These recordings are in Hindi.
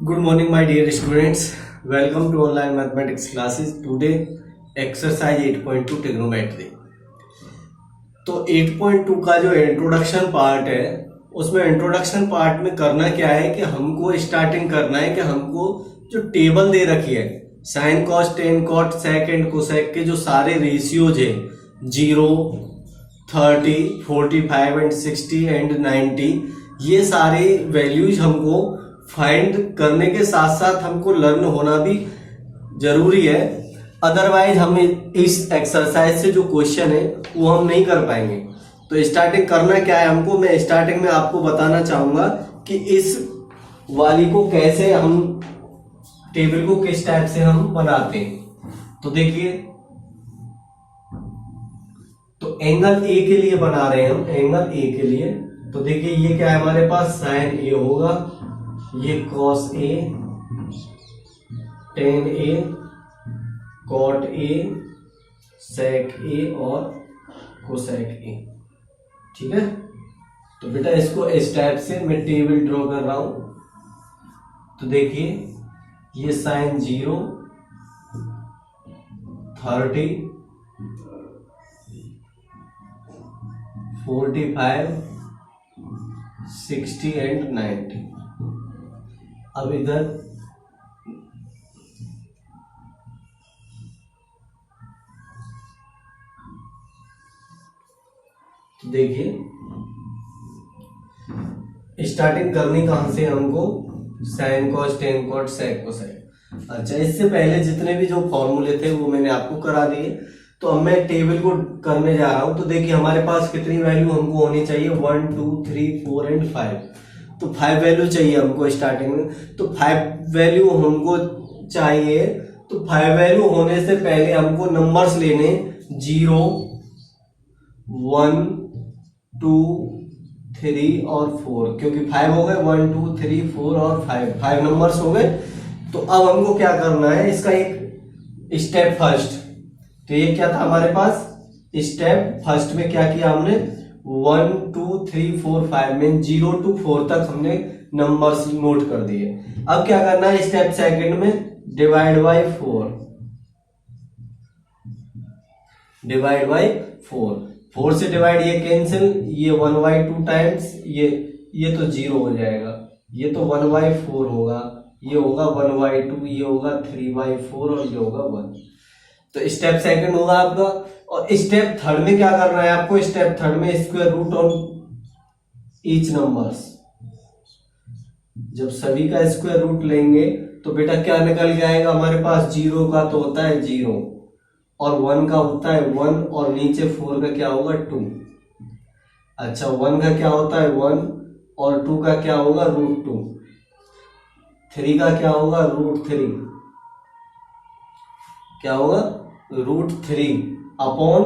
Good morning, my dear students. Welcome to online mathematics classes. Today, exercise 8.2 trigonometry. तो 8.2 का जो इंट्रोडक्शन पार्ट है उसमें इंट्रोडक्शन पार्ट में करना क्या है कि हमको स्टार्टिंग करना है कि हमको जो टेबल दे रखी है sine cos tan cot sec and cosec के जो सारे रेशियोज है 0, 30, 45 एंड 60 एंड 90 ये सारे वैल्यूज हमको फाइंड करने के साथ साथ हमको लर्न होना भी जरूरी है। अदरवाइज हम इस एक्सरसाइज से जो क्वेश्चन है वो हम नहीं कर पाएंगे। तो स्टार्टिंग करना क्या है हमको, मैं स्टार्टिंग में आपको बताना चाहूंगा कि इस वाली को कैसे हम टेबल को किस टाइप से हम बनाते हैं। तो देखिए, तो एंगल ए के लिए बना रहे हैं हम, एंगल ए के लिए। तो देखिए ये क्या है हमारे पास, साइन ए होगा, ये cos A, tan A, cot A, sec A और कोसेक ए। ठीक है, तो बेटा इसको इस टाइप से मैं टेबल ड्रॉ कर रहा हूं। तो देखिए ये साइन 0, 30, 45, 60 एंड 90। अब इधर देखिए स्टार्टिंग करनी कहां से हमको, sine cos tan cot sec cosec. अच्छा, इससे पहले जितने भी जो फॉर्मूले थे वो मैंने आपको करा दिए। तो अब मैं टेबल को करने जा रहा हूं। तो देखिए हमारे पास कितनी वैल्यू हमको होनी चाहिए, 1, 2, 3, 4 एंड 5। तो 5 वैल्यू चाहिए हमको स्टार्टिंग में। तो 5 वैल्यू हमको चाहिए। तो 5 वैल्यू होने से पहले हमको नंबर्स लेने 0, 1, 2, 3 और 4, क्योंकि 5 हो गए, 1, 2, 3, 4 और 5 नंबर्स हो गए। तो अब हमको क्या करना है, इसका एक स्टेप फर्स्ट। तो ये क्या था हमारे पास, स्टेप फर्स्ट में क्या किया हमने, 1, 2, 3, 4, 5 में 0 to 4 तक हमने नंबर्स नोट कर दिए। अब क्या करना है स्टेप सेकंड में, डिवाइड बाय 4, डिवाइड बाय 4। 4 से डिवाइड, ये कैंसिल, ये 1/2 टाइम्स, ये तो 0 हो जाएगा, ये तो 1/4 होगा, ये होगा 1/2, ये होगा 3/4 और ये होगा 1। तो स्टेप सेकंड होगा आपका। और स्टेप थर्ड में क्या करना है आपको, स्टेप थर्ड में square root on each numbers. जब सभी का स्क्वायर रूट लेंगे तो बेटा क्या निकल के आएगा हमारे पास, 0 का तो होता है 0 और 1 का होता है 1 और नीचे 4 का क्या होगा 2। अच्छा, 1 का क्या होता है 1 और 2 का क्या होगा √2, 3 का क्या होगा √3, क्या होगा √3 अपॉन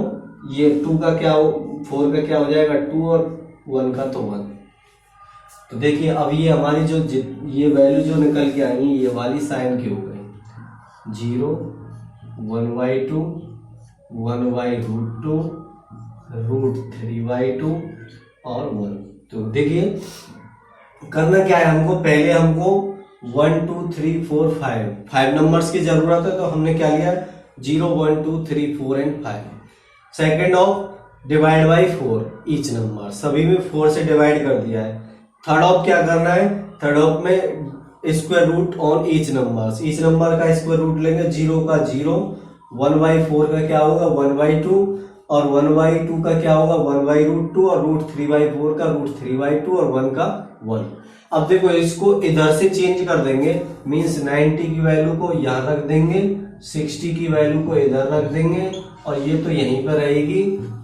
ये 2 का क्या हो, 4 का क्या हो जाएगा 2 और 1 का तो 1। तो देखिए अब ये हमारी जो ये वैल्यू जो निकल के आई ये वाली साइन की हो गई, 0, 1/2, 1/√2, √3/2 और 1। तो देखिए करना क्या है हमको, पहले हमको 1, 2, 3, 4, 5 नंबर्स की जरूरत है। तो हमने क्या लिया, 0, 1, 2, 3, 4 and 5। Second of divide by 4 each number, सभी में 4 से डिवाइड कर दिया है। थर्ड ऑफ क्या करना है, थर्ड ऑफ में square root on each number, each number का स्क्वायर रूट लेंगे, 0 का 0, 1/4 का क्या होगा 1/2 और 1/2 का क्या होगा 1/√2 और √3/4 का √3/2 और 1 का 1। अब देखो इसको इधर से चेंज कर देंगे, मींस 90 की वैल्यू को यहां रख देंगे, 60 की वैल्यू को इधर रख देंगे और ये तो यहीं पर रहेगी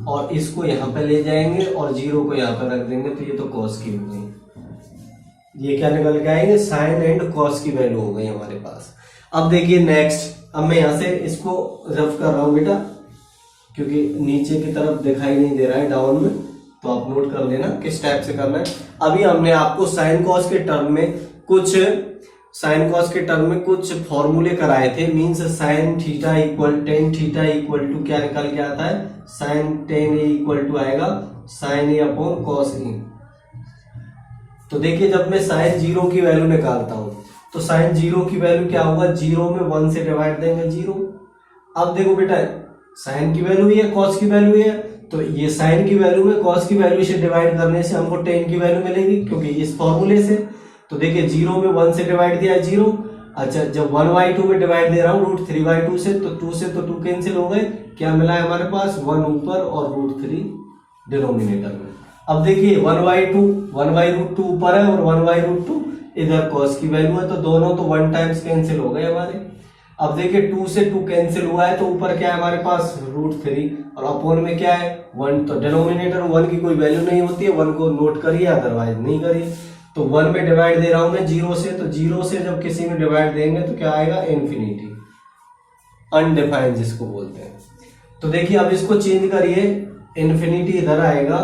और इसको यहां पे ले जाएंगे और 0 को यहां पर रख देंगे। तो ये तो कॉस की हो गई, ये क्या निकल के आएंगे, साइन एंड कॉस की वैल्यू हो गई हमारे पास। अब देखिए नेक्स्ट, अब मैं यहां से इसको रफ कर रहा हूं बेटा, क्योंकि नीचे की तरफ दिखाई नहीं दे रहा है डाउन में, तो आप नोट कर लेना किस टाइप से करना है। अभी हमने आपको साइन कॉस के टर्म में कुछ फॉर्मूले कराए थे, means sine theta equal tan theta equal to क्या निकल के आता है, sine tan A equal to आएगा sine A upon cos A. तो देखिए जब मैं साइन 0 की वैल्यू निकालता हूं तो साइन जीरो की वैल्यू क्या होगा, जीरो में 1 से डिवाइड देंगे जीरो। अब देखो बेटा साइन की वैल्यू है कॉस की वैल्यू है, तो ये साइन की वैल्यू में कॉस की वैल्यू से डिवाइड करने से हमको टेन की वैल्यू मिलेगी, क्योंकि इस फॉर्मूले से। तो देखिए जीरो में 1 से डिवाइड दिया है जीरो। अच्छा जब 1/2 में डिवाइड दे रहा हूँ √3/2 से, तो 2 से तो 2 कैंसिल हो गए, क्या मिला है हमारे पास 1 ऊपर और √3 डिनोमिनेटर में। अब देखिए 1/2 ऊपर है और 1/√2 इधर कॉस की वैल्यू है, तो दोनों तो 1 टाइम्स कैंसिल हो गए हमारे। अब देखिए 2 से 2 कैंसिल हुआ है, तो ऊपर क्या है हमारे पास √3 और अपोन में क्या है 1, तो डिनोमिनेटर 1 की कोई वैल्यू नहीं होती है, 1 को नोट करिए अदरवाइज नहीं करिए। तो 1 में डिवाइड दे रहा हूं मैं जीरो से, तो जीरो से जब किसी में डिवाइड देंगे तो क्या आएगा इन्फिनिटी, अनडिफाइंड जिसको बोलते हैं। तो देखिए अब इसको चेंज करिए, इन्फिनिटी इधर आएगा,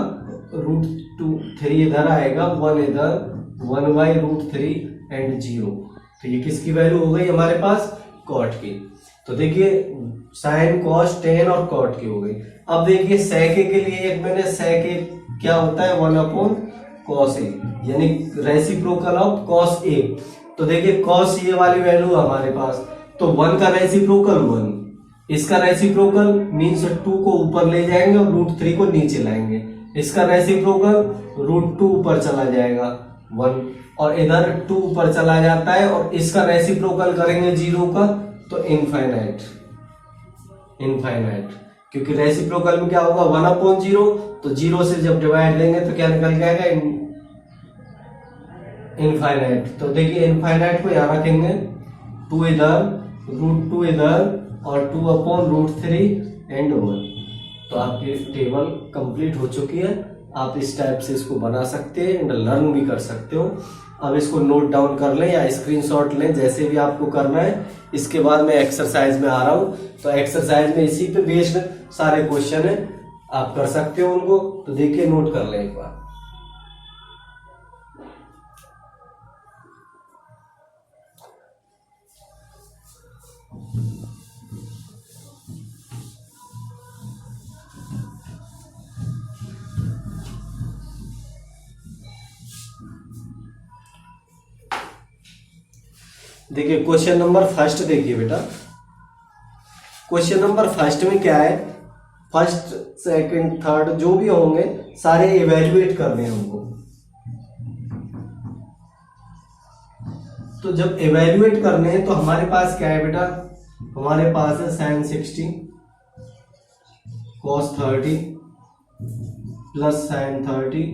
√3 इधर आएगा, 1 इधर, 1/√3 एंड 0। तो ये किसकी वैल्यू हो गई हमारे पास, कॉट की। तो देखिए साइन कॉस टेन और कॉट की हो गई। अब देखिए सेके के लिए एक मैंने सेके क्या होता है 1/cos A, यानी रेसिप्रोकल ऑफ cos A। तो देखिए cos A वाली वैल्यू हमारे पास, तो 1 का रेसिप्रोकल 1, इसका रेसिप्रोकल मीन्स 2 को ऊपर ले जाएंगे और √3 को नीचे लाएंगे, इसका रेसिप्रोकल √2 ऊपर चला जाएगा 1, और इधर 2 ऊपर चला जाता है, और इसका रेसिप्रोकल करेंगे 0 का, तो इनफाइनाइट, क्योंकि रेसिप्रोकल में क्या होगा 1/0, तो 0 से जब डिवाइड लेंगे तो क्या निकल जाएगा इनफाइनाइट। तो देखिए इनफाइनाइट को यहां रखेंगे, 2 इधर, √2 इधर और 2/√3 एंड 1। तो आपकी टेबल कंप्लीट हो चुकी है। आप इस टाइप से इसको बना सकते हैं एंड लर्न भी कर सकते हो। अब इसको नोट डाउन कर लें या स्क्रीनशॉट लें, जैसे भी आपको करना है। इसके बाद मैं एक्सरसाइज में आ रहा हूं, तो एक्सरसाइज में इसी पे बेस्ड सारे क्वेश्चन है, आप कर सकते हो उनको। तो देखिए नोट कर लें एक बार। देखिए क्वेश्चन नंबर फर्स्ट देखिए बेटा, क्वेश्चन नंबर फर्स्ट में क्या है, फर्स्ट सेकंड थर्ड जो भी होंगे सारे इवेल्युएट करने हैं हमको। तो जब इवेल्युएट करने हैं तो हमारे पास क्या है बेटा, हमारे पास है sin 60 cos 30 plus sin 30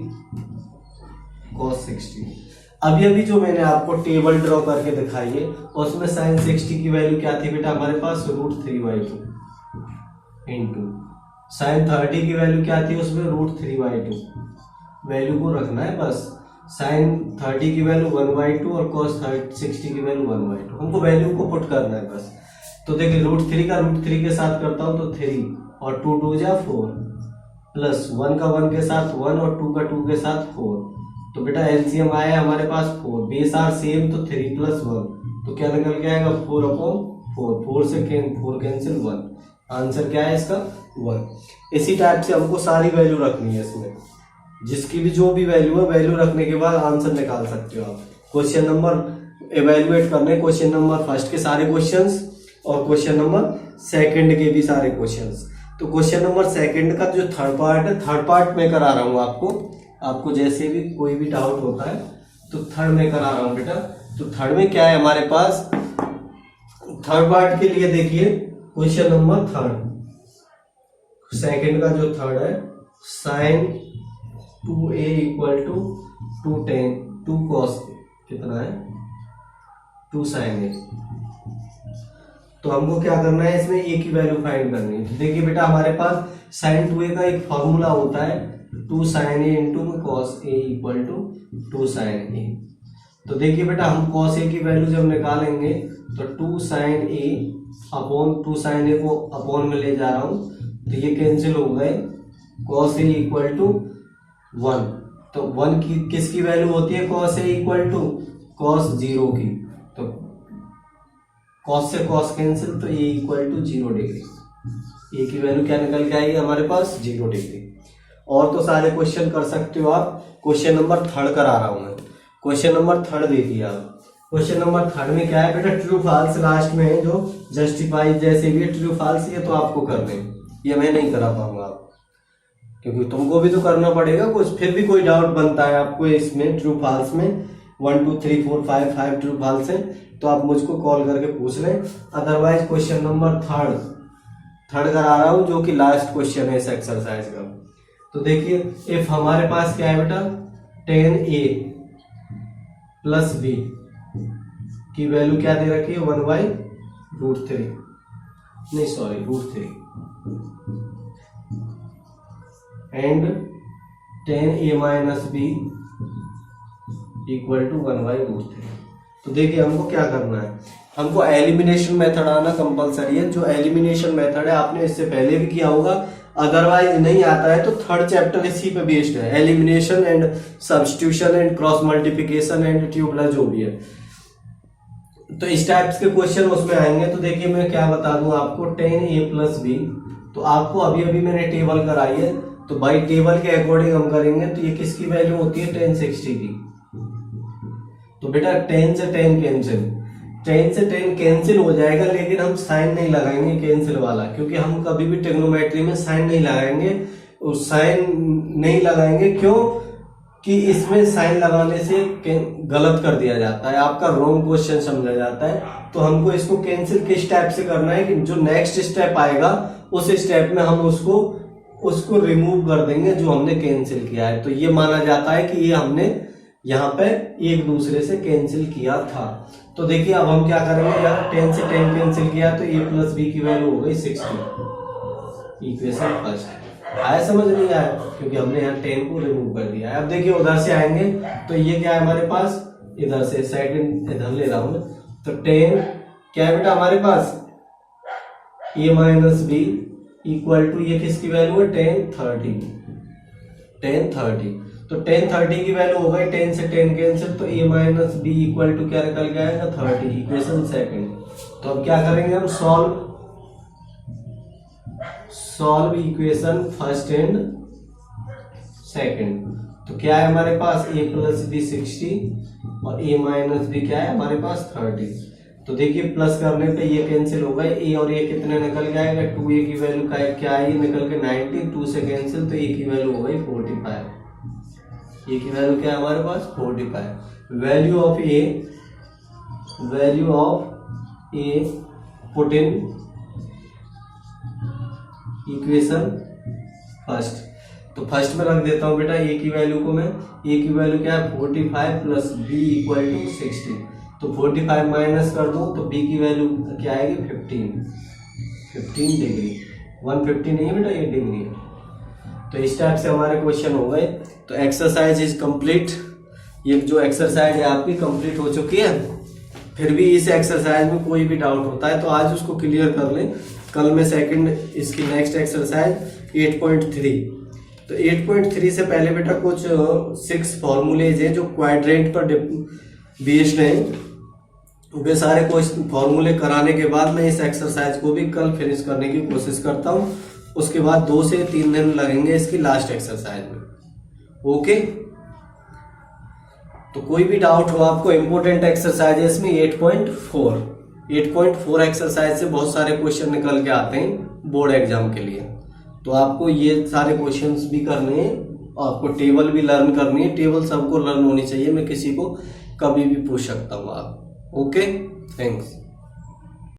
cos 60। अभी जो मैंने आपको टेबल ड्रॉ करके दिखाई है उसमें sin 60 की वैल्यू क्या थी बेटा हमारे पास √3/2 इंटू sin 30 की वैल्यू क्या थी उसमें √3/2। वैल्यू को रखना है बस, sin 30 की वैल्यू 1/2 और cos 60 की वैल्यू 1/2, हमको वैल्यू को पुट करना है बस। तो देखिए √3 का √3 के साथ करता हूं तो 3 और 2 2 जा 4 प्लस 1 का 1 के साथ 1 और 2 का 2 के साथ 4। तो बेटा एलसीएम आया हमारे पास 4, बेस आर सेम, तो 3 + 1 तो क्या निकल के आएगा 4/4, 4 से 4 कैंसिल 1, आंसर क्या है इसका 1। इसी टाइप से हमको सारी वैल्यू रखनी है इसमें, जिसकी भी जो भी वैल्यू है वैल्यू रखने के बाद आंसर निकाल सकते हो आप। क्वेश्चन नंबर इवेल्युएट करने, क्वेश्चन नंबर फर्स्ट के सारे क्वेश्चंस और क्वेश्चन नंबर सेकंड के भी सारे क्वेश्चंस। तो क्वेश्चन नंबर सेकंड का जो थर्ड पार्ट है, थर्ड पार्ट में करा रहा हूं आपको जैसे भी कोई भी डाउट होता है तो थर्ड में करा रहा हूं बेटा। तो थर्ड में क्या है हमारे पास, थर्ड पार्ट के लिए देखिए क्वेश्चन नंबर थर्ड सेकंड का जो थर्ड है, sin 2a = 2tan 2 cos कितना है 2 sin a। तो हमको क्या करना है इसमें a की वैल्यू फाइंड करनी है। तो देखिए बेटा हमारे पास sin 2a का एक फॉर्मूला होता है 2 sin a × cos a = 2 sin a। तो देखिए बेटा हम cos a की वैल्यू जब निकालेंगे तो 2 sin a upon 2 sin a को अपॉन में ले जा रहा हूं तो ये कैंसिल हो गए, cos a = 1। तो 1 की किसकी वैल्यू होती है cos a = cos 0 की, तो cos से cos कैंसिल, तो a = 0 डिग्री। a की वैल्यू क्या निकल के आएगी हमारे पास 0 डिग्री। और तो सारे क्वेश्चन कर सकते हो आप। क्वेश्चन नंबर थर्ड करा रहा हूं मैं, क्वेश्चन नंबर थर्ड देखिए आप। क्वेश्चन नंबर 3 में क्या है बेटा, ट्रू फाल्स लास्ट में है जो जस्टिफाई जैसे भी ट्रू फाल्स, ये तो आपको करने, ये मैं नहीं करा पाऊंगा आप, क्योंकि तुमको भी तो करना पड़ेगा कुछ, फिर भी कोई डाउट बनता है आपको इसमें ट्रू फाल्स में 1 2 3 4 5 5 ट्रू फाल्स है तो आप मुझको कॉल करके पूछ लें। अदरवाइज क्वेश्चन नंबर थर्ड करा रहा हूं जो कि लास्ट क्वेश्चन है इस एक्सरसाइज का। तो देखिए इफ हमारे पास क्या है बेटा, 10a प्लस b की वैल्यू क्या दे रखी है, 1/√3, नहीं sorry √3, and 10a minus b equal to 1/√3। तो देखिए हमको क्या करना है, हमको एलिमिनेशन मेथड आना कंपलसरी है। जो एलिमिनेशन मेथड है आपने इससे पहले भी किया होगा, अदरवाइज नहीं आता है तो थर्ड चैप्टर इसी पे बेस्ड है, elimination and substitution and cross multiplication and tubular जो भी है, तो इस टाइप्स के क्वेश्चन उसमें आएंगे। तो देखिए मैं क्या बता दूं आपको, 10a प्लस b, तो आपको अभी अभी मैंने टेबल कराई है, तो बाई टेबल के अकॉर्डिंग हम करेंगे। तो ये किसकी वैल्यू होती है, 1060 की। तो बेटा 10 से 10 कैंसिल, 10 से 10 कैंसिल हो जाएगा, लेकिन हम साइन नहीं लगाएंगे कैंसिल वाला, क्योंकि हम कभी भी ट्रिग्नोमेट्री में साइन नहीं लगाएंगे। साइन नहीं लगाएंगे क्यों कि इसमें साइन लगाने से गलत कर दिया जाता है, आपका रॉन्ग क्वेश्चन समझा जाता है। तो हमको इसको कैंसिल किस टाइप से करना है कि जो नेक्स्ट स्टेप आएगा उस स्टेप में हम उसको रिमूव कर देंगे जो हमने कैंसिल किया है। तो ये माना जाता है कि ये हमने यहाँ पे एक दूसरे से कैंसिल किया था। तो देखिए अब हम क्या करेंगे यार, 10 से 10 कैंसिल किया तो a प्लस b की वैल्यू हो गई 60। इक्वेशन फर्स्ट आया, समझ नहीं आया, क्योंकि हमने यहाँ 10 को रिमूव कर दिया है। अब देखिए उधर से आएंगे तो ये क्या है हमारे पास, इधर से सेकंड इधर ले रहा हूं, तो 10 क्या है बेटा हमारे पास, a minus b equal to ये किसकी वैल्यू है, 1030। तो 1030 की वैल्यू हो गई, 10 से 10 कैंसिल, तो a minus B equal to क्या निकल गया है, 30, इक्वेशन सेकंड। तो अब क्या करेंगे हम, solve equation first and second. तो क्या है हमारे पास, a प्लस बी 60 और a माइनस बी क्या है हमारे पास 30। तो देखिए प्लस करने पे ये कैंसिल हो गए, a और a कितने निकल जाएगा, 2a की वैल्यू क्या आई निकल के 90, 2 से कैंसिल, तो a की वैल्यू हो गई 45। ये की वैल्यू क्या है हमारे पास 45। Value of A put in equation first. तो फर्स्ट में रख देता हूं बेटा ए की वैल्यू को मैं, ए की वैल्यू क्या है 45 प्लस बी इक्वल टू 60। तो 45 माइनस कर दो तो बी की वैल्यू क्या आएगी 15 डिग्री, 150 नहीं है बेटा ये डिग्री है। तो इस टाइप से हमारे क्वेश्चन हो गए। तो एक्सरसाइज इज कंप्लीट, ये जो एक्सरसाइज है आपकी कंप्लीट हो चुकी है। फिर भी इस एक्सरसाइज में कोई भी डाउट होता है तो आज उसको क्लियर कर लें, कल में सेकंड इसकी नेक्स्ट एक्सरसाइज 8.3। तो 8.3 से पहले बेटा कुछ 6 फॉर्मूलेज हैं जो क्वाड्रेंट पर बेस्ड हैं, वे सारे क्वेश्चन फॉर्मूले कराने के बाद मैं इस एक्सरसाइज को भी कल फिनिश करने की कोशिश करता हूँ। उसके बाद 2 से 3 दिन लगेंगे इसकी लास्ट एक्सरसाइज में। ओके, तो कोई भी डाउट हो आपको, इंपोर्टेंट एक्सरसाइजेस में 8.4 एक्सरसाइज से बहुत सारे क्वेश्चन निकल के आते हैं बोर्ड एग्जाम के लिए। तो आपको ये सारे क्वेश्चंस भी करने हैं, आपको टेबल भी लर्न करनी है। टेबल सबको लर्न होनी चाहिए, मैं किसी को कभी भी पूछ सकता हूँ आप। Okay, thanks.